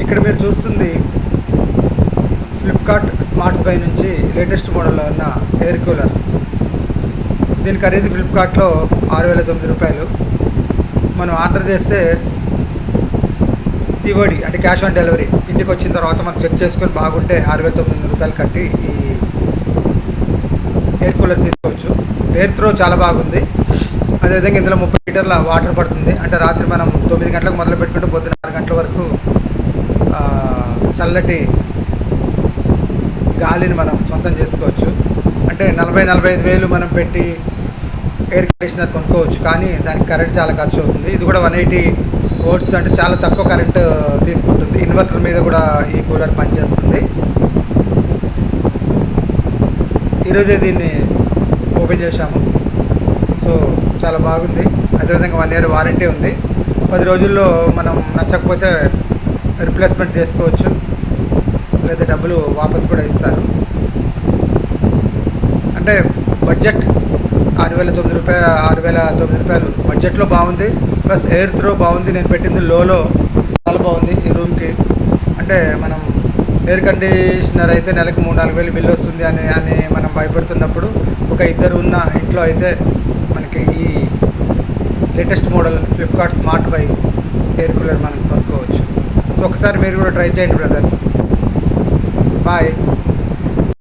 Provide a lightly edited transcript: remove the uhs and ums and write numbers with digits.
ఇక్కడ మీరు చూస్తుంది ఫ్లిప్కార్ట్ స్మార్ట్ బై నుంచి లేటెస్ట్ మోడల్లో ఉన్న ఎయిర్ కూలర్. దీని ఖరీదు ఫ్లిప్కార్ట్లో 6,009 రూపాయలు. మనం ఆర్డర్ చేస్తే సిఓడి అంటే క్యాష్ ఆన్ డెలివరీ ఇంటికి వచ్చిన తర్వాత మనం చెక్ చేసుకొని బాగుంటే 6,900 రూపాయలు కట్టి ఈ ఎయిర్ కూలర్ తీసుకోవచ్చు. ఎయిర్ త్రో చాలా బాగుంది. అదేవిధంగా ఇందులో 30 లీటర్ల వాటర్ పడుతుంది. అంటే రాత్రి మనం 9 గంటలకు మొదలు పెట్టుకుంటే పొద్దున్న 6 గంటల వరకు చల్లటి గాలిని మనం సొంతం చేసుకోవచ్చు. అంటే 40-45 వేలు మనం పెట్టి ఎయిర్ కండిషనర్ కొనుక్కోవచ్చు, కానీ దానికి కరెంట్ చాలా ఖర్చు అవుతుంది. ఇది కూడా 180 వోల్ట్స్ అంటే చాలా తక్కువ కరెంటు తీసుకుంటుంది. ఇన్వర్టర్ మీద కూడా ఈ కూలర్ పనిచేస్తుంది. ఈరోజే దీన్ని ఓపెన్ చేశాము. సో చాలా బాగుంది. అదేవిధంగా 1 ఇయర్ వారంటీ ఉంది. 10 రోజుల్లో మనం నచ్చకపోతే రిప్లేస్మెంట్ చేసుకోవచ్చు, లేదా డబ్బులు వాపస్ కూడా ఇస్తారు. అంటే బడ్జెట్ 6,009 రూపాయలు బడ్జెట్లో బాగుంది. ప్లస్ ఎయిర్ త్రో బాగుంది. నేను పెట్టింది లోలో చాలా బాగుంది ఈ రూమ్కి. అంటే మనం ఎయిర్ కండిషనర్ అయితే నెలకు 3-4 వేలు బిల్లు వస్తుంది అని మనం భయపడుతున్నప్పుడు ఒక ఇద్దరు ఉన్న ఇంట్లో అయితే మనకి ఈ latest model Flipkart smart by air cooler మనం కొనుక్కోవచ్చు. సో ఒకసారి మీరు కూడా ట్రై చేయండి బ్రదర్. బాయ్.